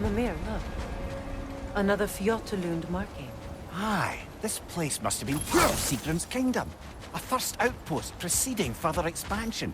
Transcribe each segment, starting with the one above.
Mimir, look. Another Fjotalund marking. Aye, this place must have been part of Sigrun's kingdom. A first outpost preceding further expansion.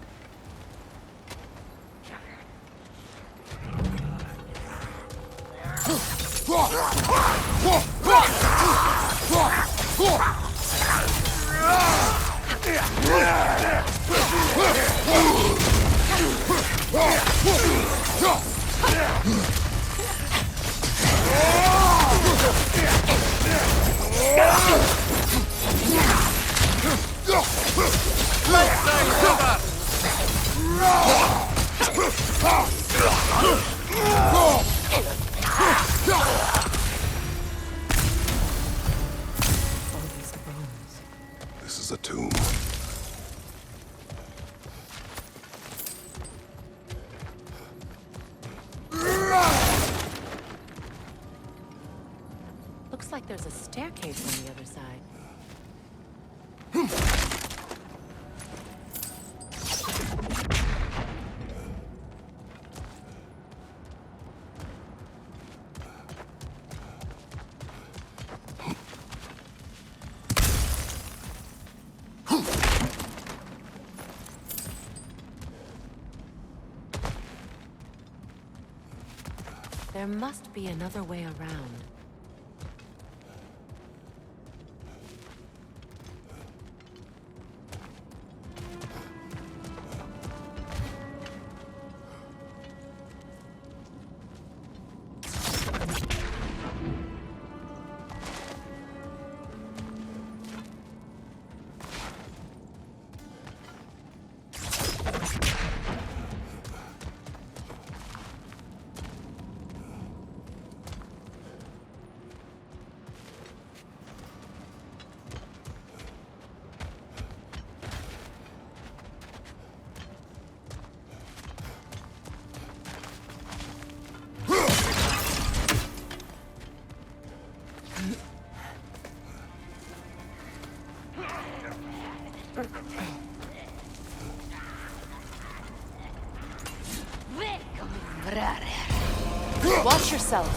This is a tomb. Looks like there's a staircase on the other side. There must be another way around. Watch yourself.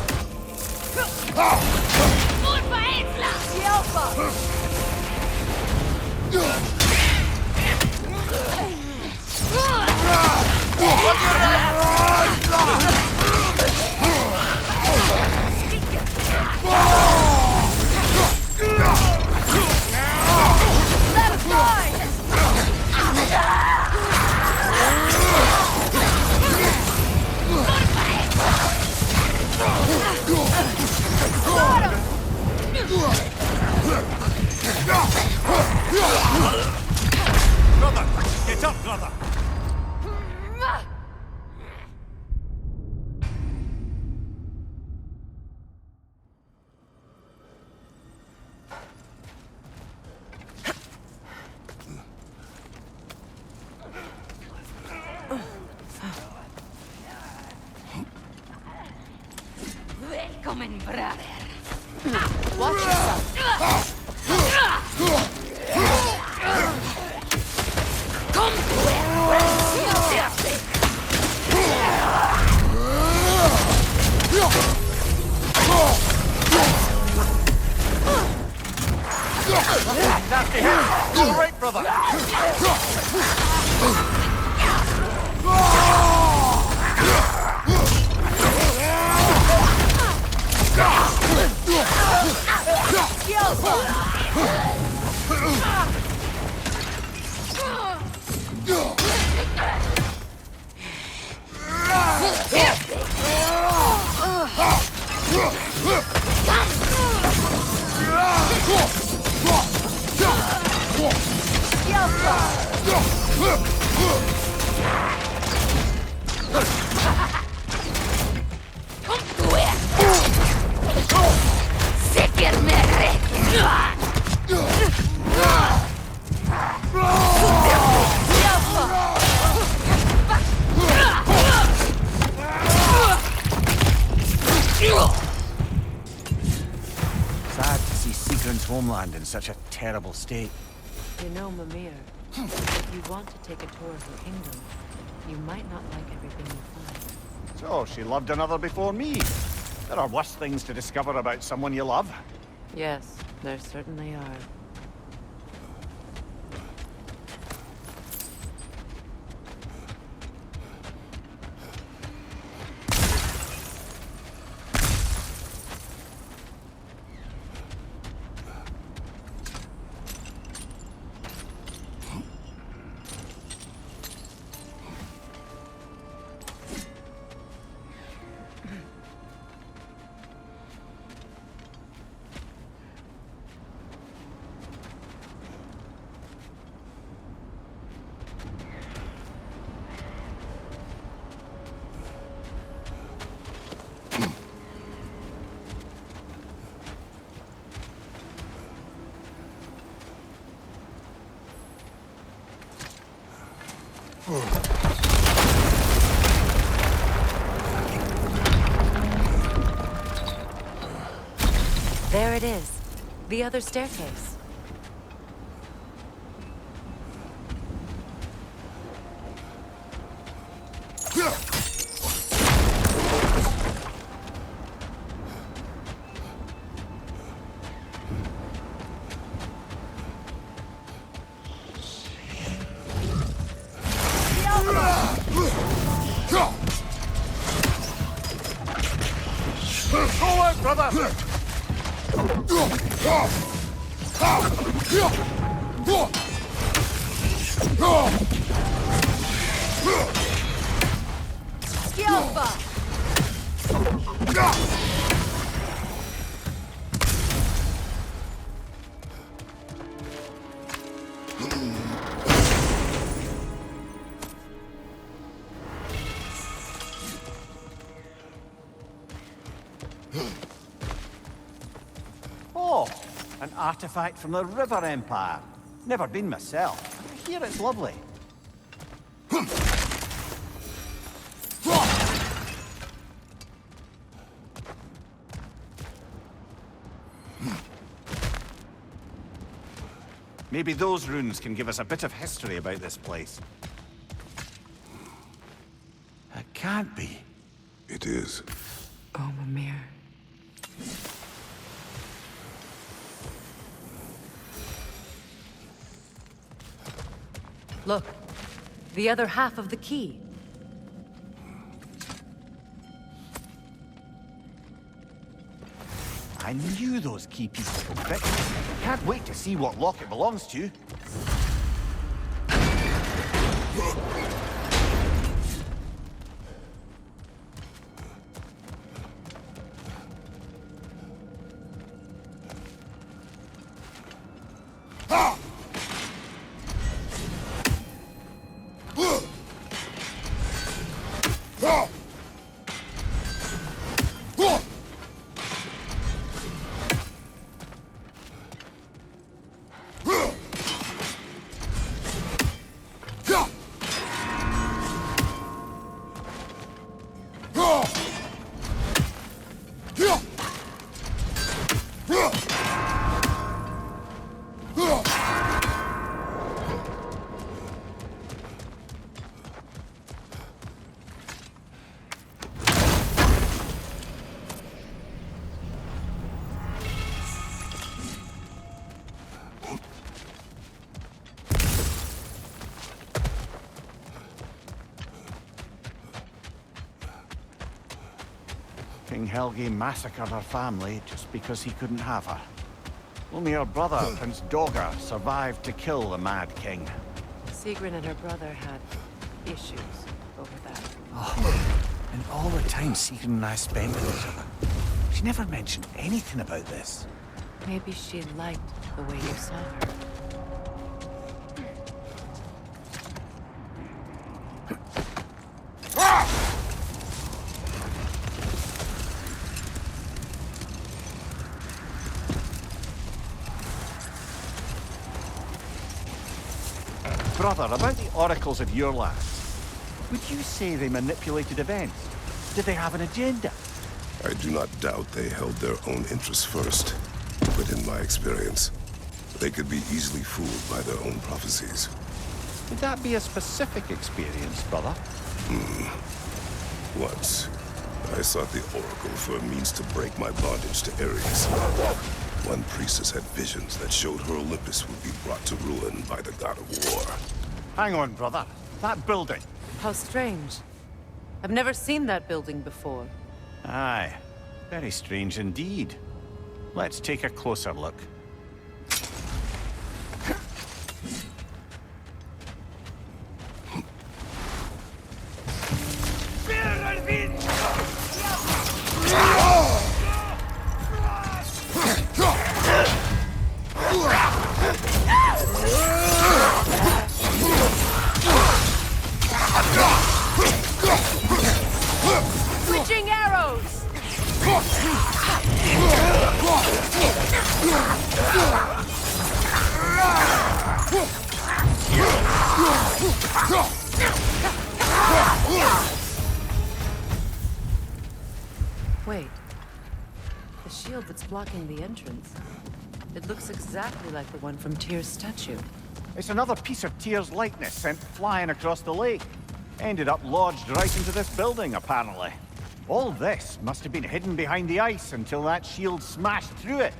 Brother! Get up, brother! Welcome, brother. Watch yourself. Nasty hit! All right, brother! Sad to see Sigrun's homeland in such a terrible state. You know, Mimir, If you want to take a tour of the kingdom, you might not like everything you find. So, she loved another before me. There are worse things to discover about someone you love. Yes, there certainly are. There it is. The other staircase. Go out, brother! Oh, an artifact from the River Empire. Never been myself. I hear it's lovely. Maybe those runes can give us a bit of history about this place. It can't be. It is. Oh, Mimir. Look, the other half of the key. I knew those key pieces would fit. Can't wait to see what lock it belongs to. King Helgi massacred her family just because he couldn't have her. Only her brother, Prince Dogger, survived to kill the Mad King. Sigrun and her brother had issues over that. Oh, and all the time Sigrun and I spent with each other. She never mentioned anything about this. Maybe she liked the way you saw her. Brother, about the oracles of your land, would you say they manipulated events? Did they have an agenda? I do not doubt they held their own interests first. But in my experience, they could be easily fooled by their own prophecies. Would that be a specific experience, brother? Once, I sought the Oracle for a means to break my bondage to Ares. One priestess had visions that showed her Olympus would be brought to ruin by the god of war. Hang on, brother. That building. How strange. I've never seen that building before. Aye. Very strange indeed. Let's take a closer look. Switching arrows! Wait. The shield that's blocking the entrance. It looks exactly like the one from Tyr's statue. It's another piece of Tyr's likeness sent flying across the lake. Ended up lodged right into this building, apparently. All this must have been hidden behind the ice until that shield smashed through it.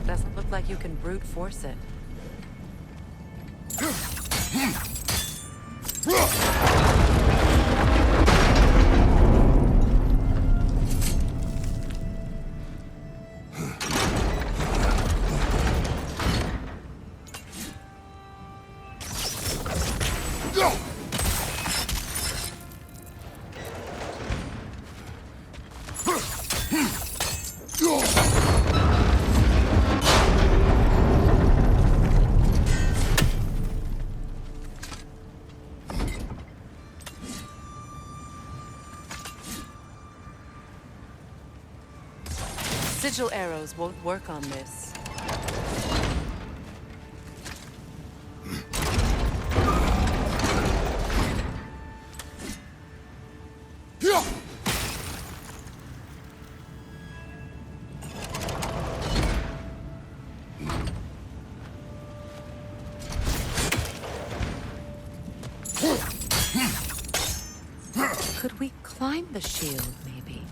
Doesn't look like you can brute force it. Sigil arrows won't work on this. Could we climb the shield, maybe?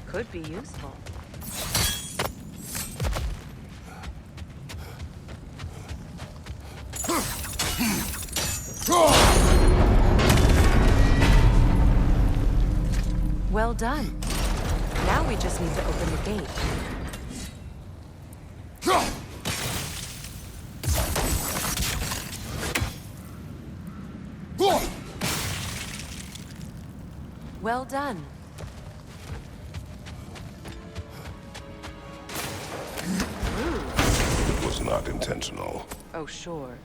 Could be useful. Well done. Now we just need to open the gate. Well done. It was not intentional. Oh, sure.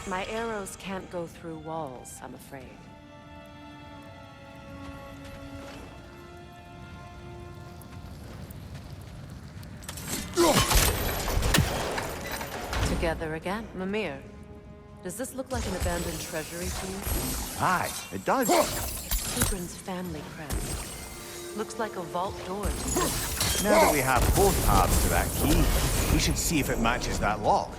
My arrows can't go through walls, I'm afraid. Together again. Mimir, does this look like an abandoned treasury to you? Aye, it does. It's Sigrun's family crest. Looks like a vault door to me. Now that we have both halves to that key, we should see if it matches that lock.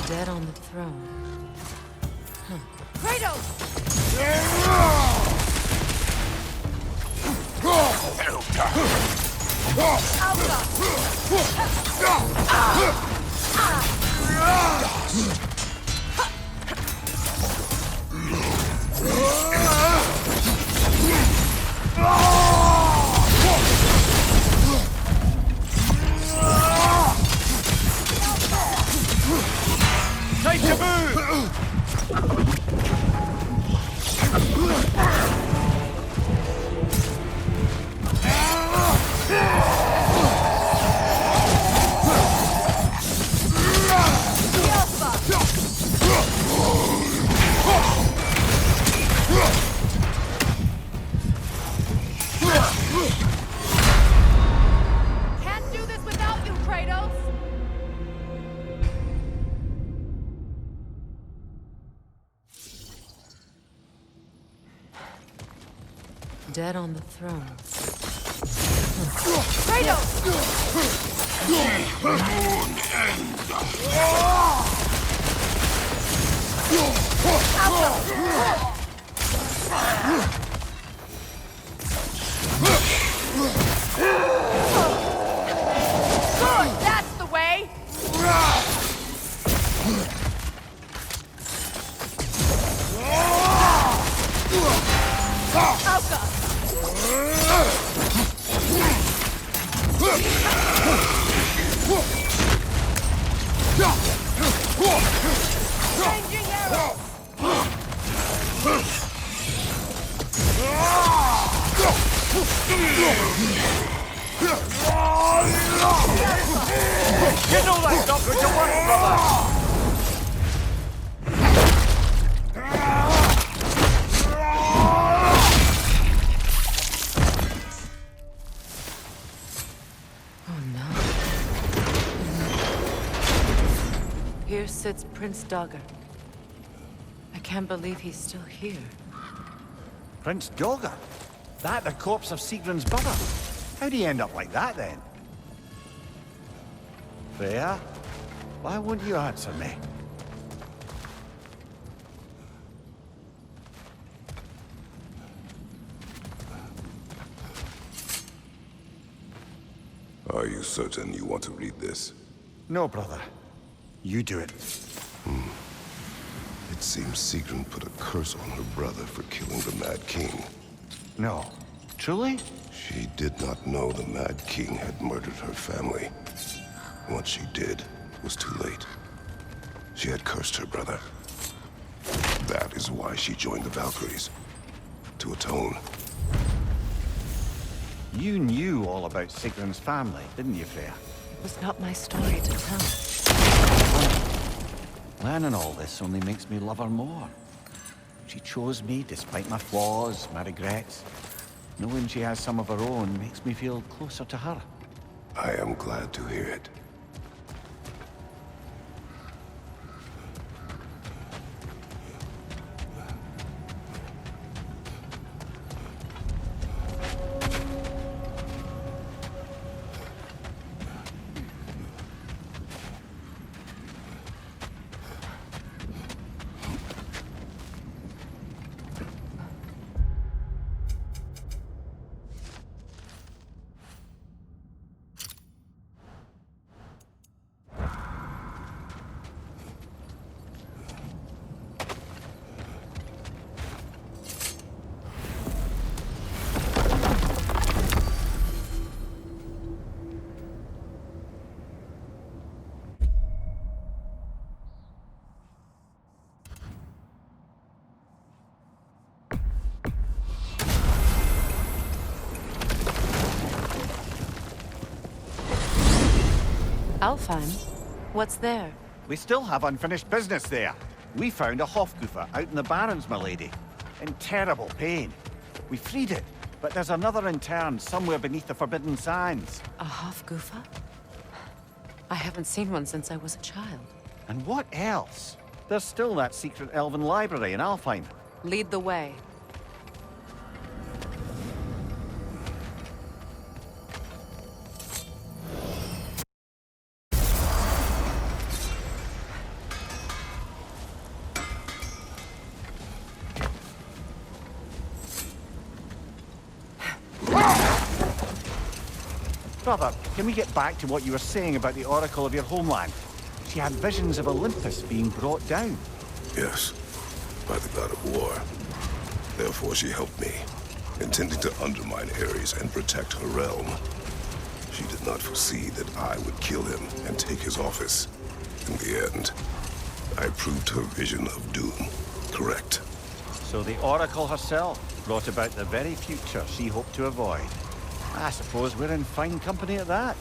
Dead on the throne. Time to move! Can't do this without you, Kratos! Dead on the throne. Good, that's the way! Changing arrows! You know that's not going to work, brother! it's Prince Dagger. I can't believe he's still here. Prince Dagger? That the corpse of Sigrun's brother? How'd he end up like that, then? Freya? Why won't you answer me? Are you certain you want to read this? No, brother. You do it. It seems Sigrun put a curse on her brother for killing the Mad King. No. Truly? She did not know the Mad King had murdered her family. Once she did, it was too late. She had cursed her brother. That is why she joined the Valkyries. To atone. You knew all about Sigrun's family, didn't you, Freya? It was not my story to tell. Learning all this only makes me love her more. She chose me despite my flaws, my regrets. Knowing she has some of her own makes me feel closer to her. I am glad to hear it. Alfheim? What's there? We still have unfinished business there. We found a Hofgufa out in the Barrens, my lady. In terrible pain. We freed it, but there's another interned somewhere beneath the Forbidden Sands. A Hofgufa? I haven't seen one since I was a child. And what else? There's still that secret elven library in Alfheim. Lead the way. Brother, can we get back to what you were saying about the oracle of your homeland? She had visions of Olympus being brought down. Yes, by the god of war. Therefore she helped me, intending to undermine Ares and protect her realm. She did not foresee that I would kill him and take his office. In the end, I proved her vision of doom correct. So the oracle herself brought about the very future she hoped to avoid. I suppose we're in fine company at that.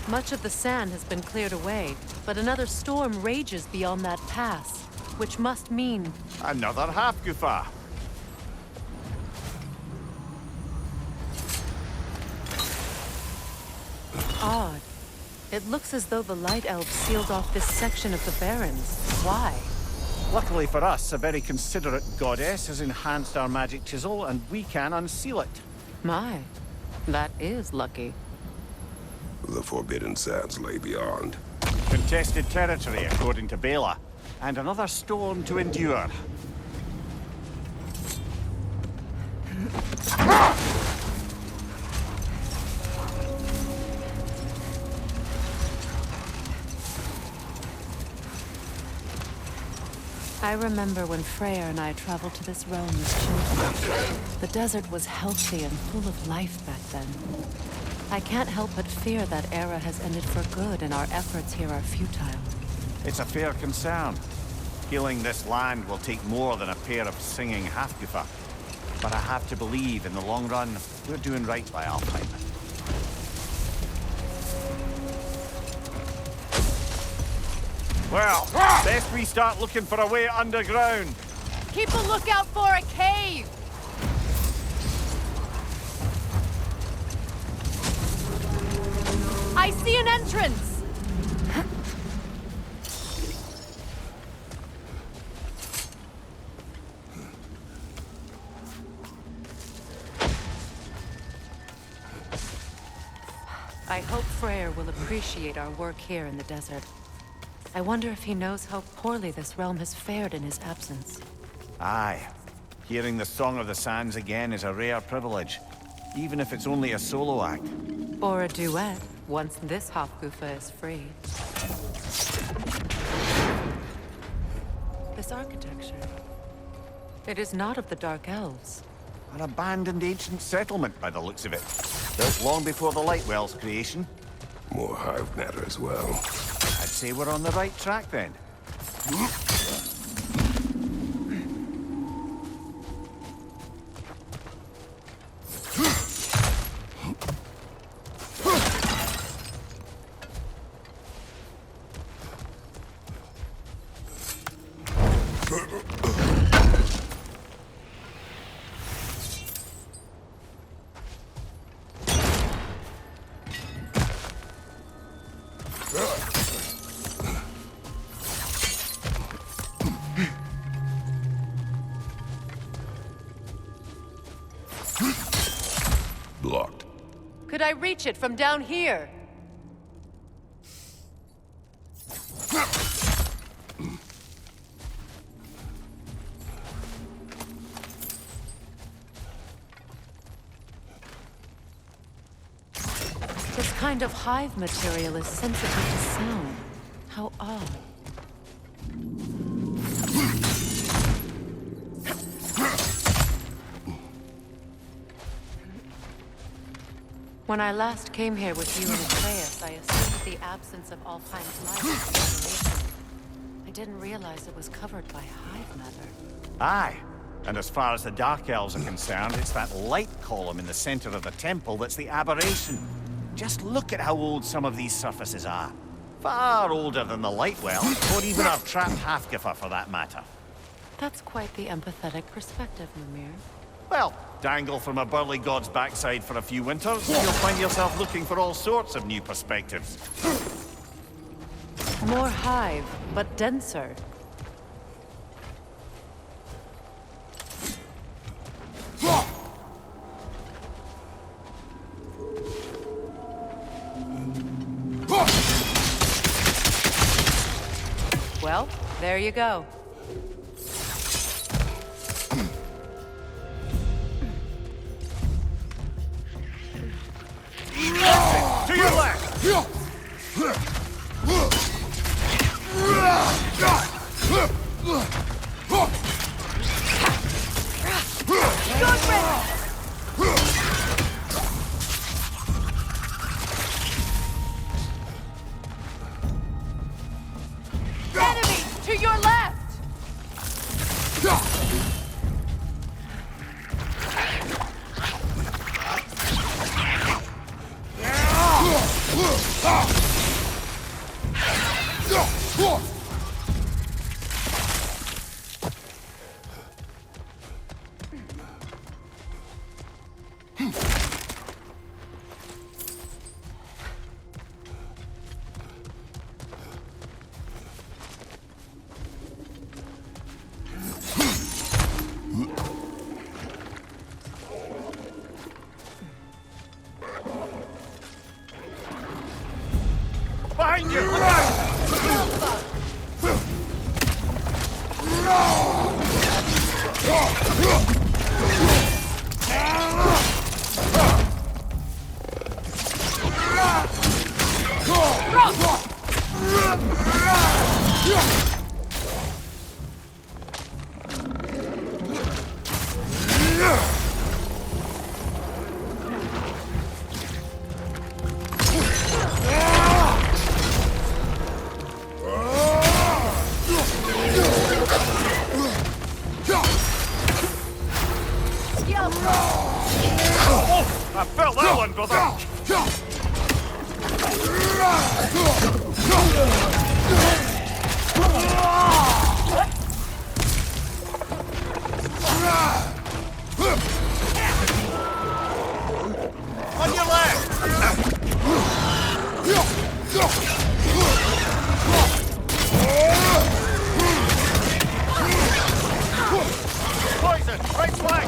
Much of the sand has been cleared away, but another storm rages beyond that pass, which must mean... Another Hofgufa. odd. It looks as though the Light Elves sealed off this section of the Barrens. Why? Luckily for us, a very considerate goddess has enhanced our magic chisel, and we can unseal it. My, that is lucky. The Forbidden Sands lay beyond. Contested territory, according to Bela, and another storm to endure. I remember when Freya and I traveled to this realm as children. The desert was healthy and full of life back then. I can't help but fear that era has ended for good and our efforts here are futile. It's a fair concern. Healing this land will take more than a pair of singing Hofgufa. But I have to believe, in the long run, we're doing right by Alfheim. Well, best we start looking for a way underground. Keep a lookout for a cave! I see an entrance! I hope Freyr will appreciate our work here in the desert. I wonder if he knows how poorly this realm has fared in his absence. Aye. Hearing the Song of the Sands again is a rare privilege, even if it's only a solo act. Or a duet, once this Hofgufa is free. This architecture. It is not of the Dark Elves. An abandoned ancient settlement, by the looks of it. Built long before the Lightwell's creation. More hive matter as well. I'd say we're on the right track then. Blocked. Could I reach it from down here? This kind of hive material is sensitive to sound. How odd. When I last came here with you and Atreus, I assumed the absence of Alfheim's light was revelation. I didn't realize it was covered by hive matter. Aye. And as far as the Dark Elves are concerned, it's that light column in the center of the temple that's the aberration. Just look at how old some of these surfaces are. Far older than the Lightwell, or even our trapped Hafgifa for that matter. That's quite the empathetic perspective, Mimir. Well, dangle from a burly god's backside for a few winters, and you'll find yourself looking for all sorts of new perspectives. More hive, but denser. Well, there you go. To your left! Enemy! To your left! Behind you! I felt that one, brother! On your left! Poison! Right flank!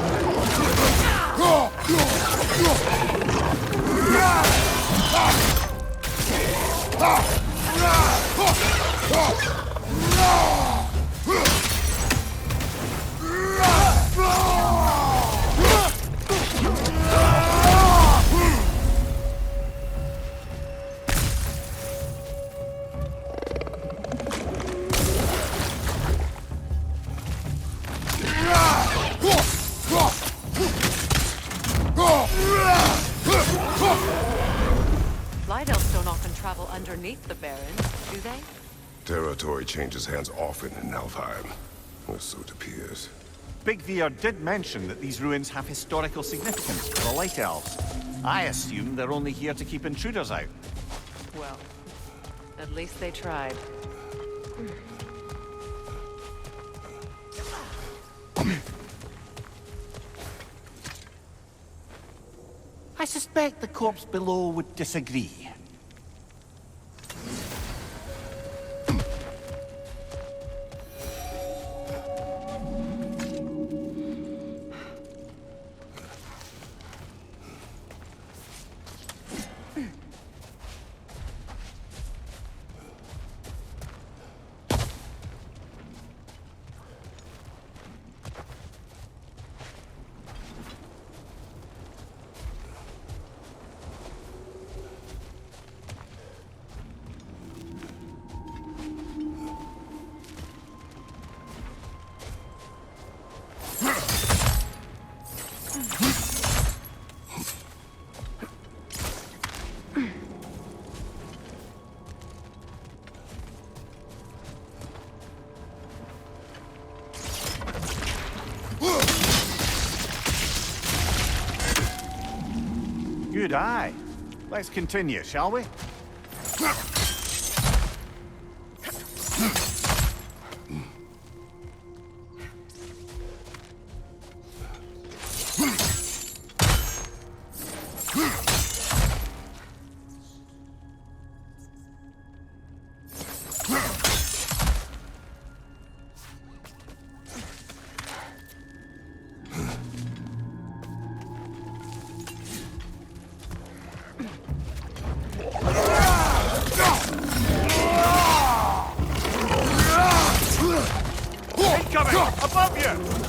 underneath the Baron, do they? Territory changes hands often in Alfheim, or so it appears. Big Veer did mention that these ruins have historical significance for the Light Elves. I assume they're only here to keep intruders out. Well, at least they tried. I suspect the corpse below would disagree. Good eye. Let's continue, shall we? Incoming! Above you!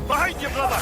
Behind you, brother!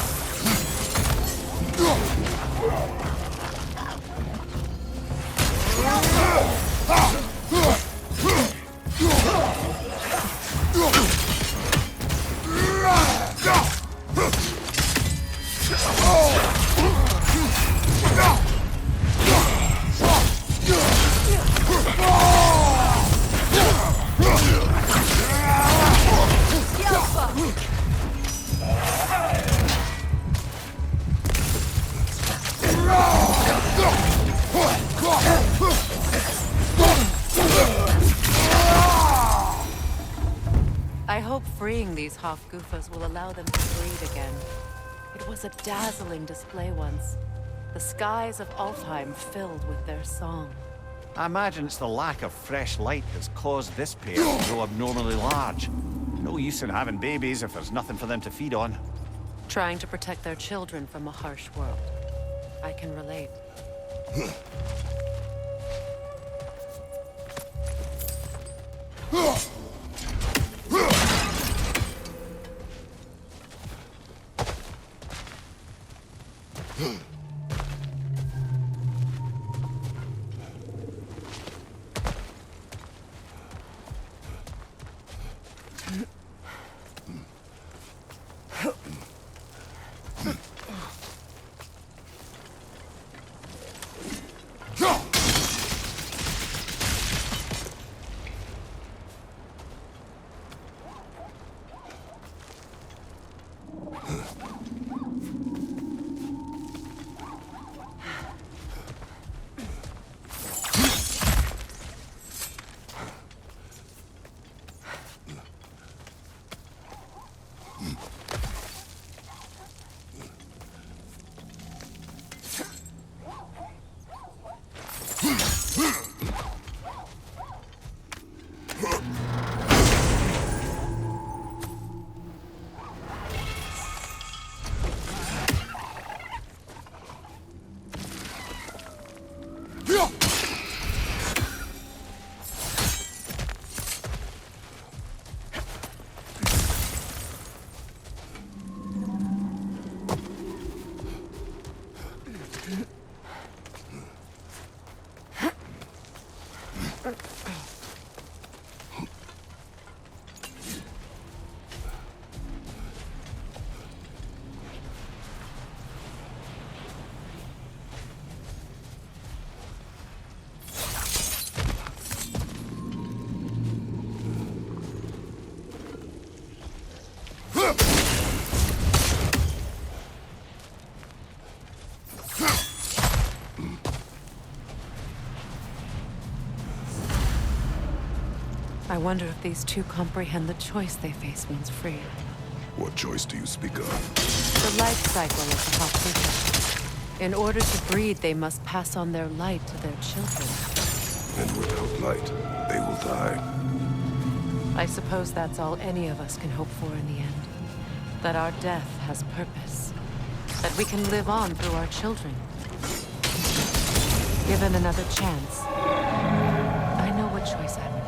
I hope freeing these Hofgufas will allow them to breathe again. It was a dazzling display once. The skies of Alfheim filled with their song. I imagine it's the lack of fresh light that's caused this pair to grow abnormally large. No use in having babies if there's nothing for them to feed on. Trying to protect their children from a harsh world. I can relate. I wonder if these two comprehend the choice they face once free. What choice do you speak of? The life cycle of the Paprika. In order to breed, they must pass on their light to their children. And without light, they will die. I suppose that's all any of us can hope for in the end. That our death has purpose. That we can live on through our children. Given another chance, I know what choice I would make.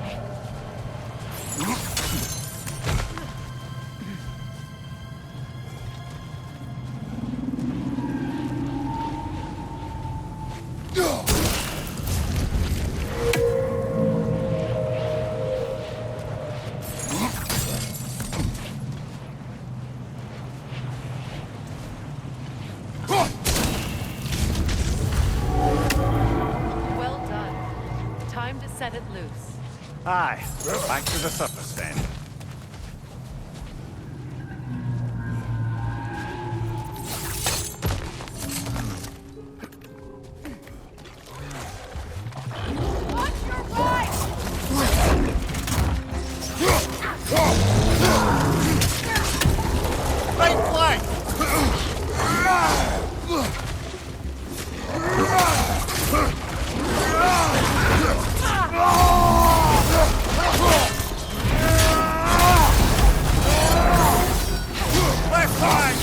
Well done. Time to set it loose. Aye, back to the surface then. Right flank! Left flank!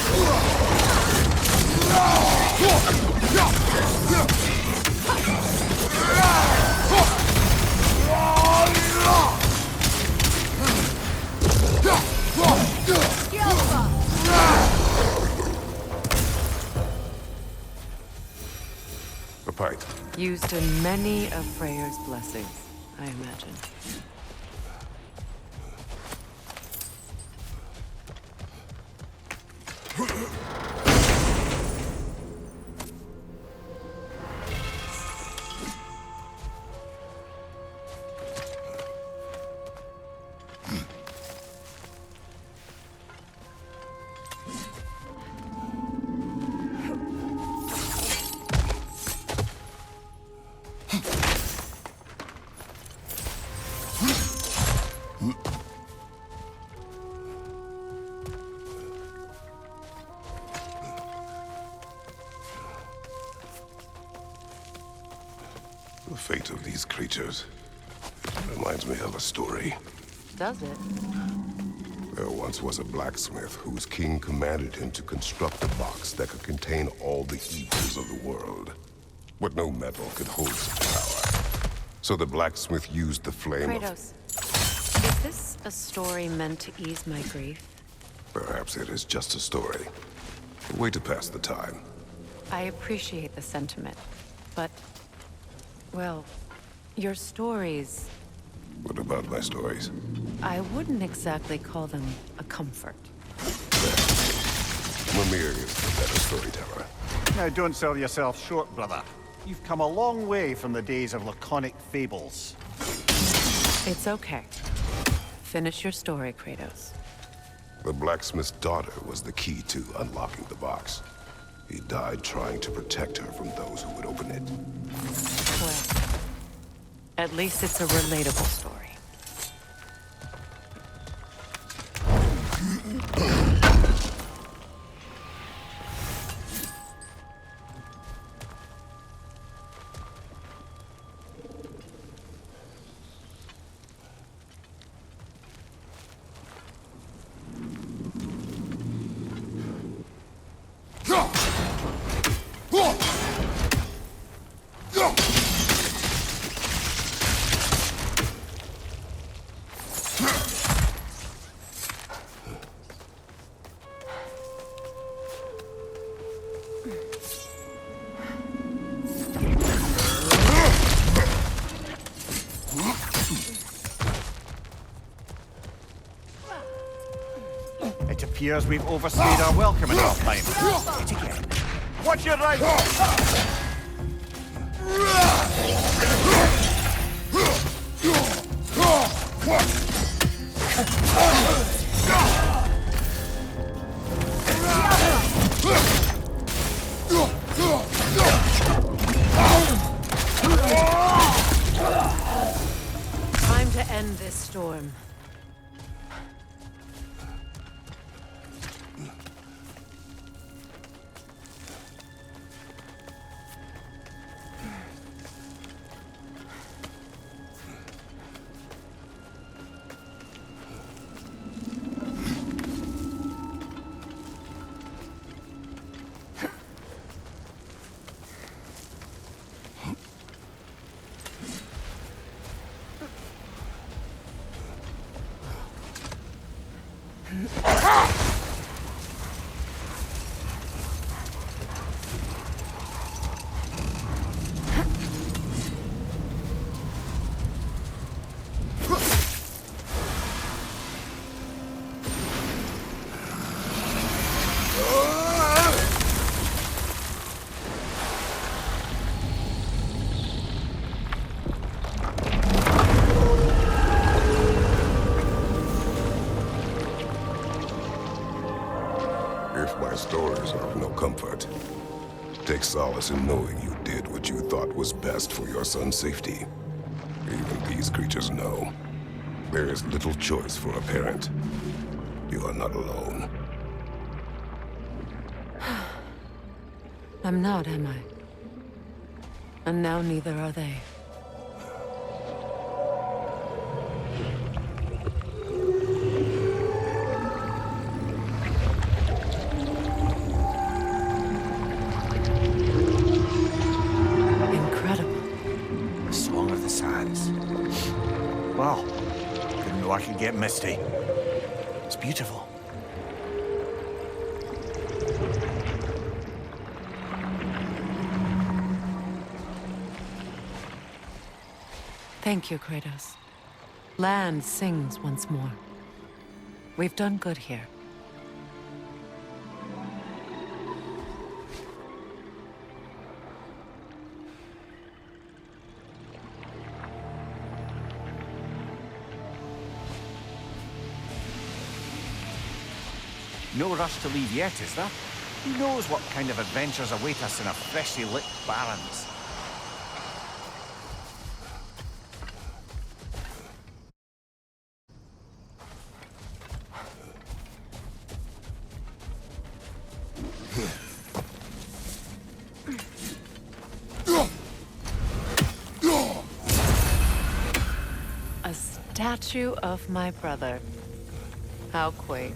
A pint. Used in many of Freyr's blessings, I imagine. The fate of these creatures reminds me of a story. Does it? There once was a blacksmith whose king commanded him to construct a box that could contain all the evils of the world. But no metal could hold such power. So the blacksmith used the flame Kratos, is this a story meant to ease my grief? Perhaps it is just a story. A way to pass the time. I appreciate the sentiment, but... well, your stories... What about my stories? I wouldn't exactly call them a comfort. Mimir is the better storyteller. Now don't sell yourself short, brother. You've come a long way from the days of laconic fables. It's okay. Finish your story, Kratos. The blacksmith's daughter was the key to unlocking the box. He died trying to protect her from those who would open it. Well, at least it's a relatable story. appears we've overstayed our welcome in this time. Hit again. Watch your right! Time to end this storm. If my stories are of no comfort, take solace in knowing you did what you thought was best for your son's safety. Even these creatures know. There is little choice for a parent. You are not alone. I'm not, am I? And now neither are they. Wow. Didn't know I could get misty. It's beautiful. Thank you, Kratos. Land sings once more. We've done good here. No rush to leave yet, is there? Who knows what kind of adventures await us in our freshly lit barrens? A statue of my brother. How quaint.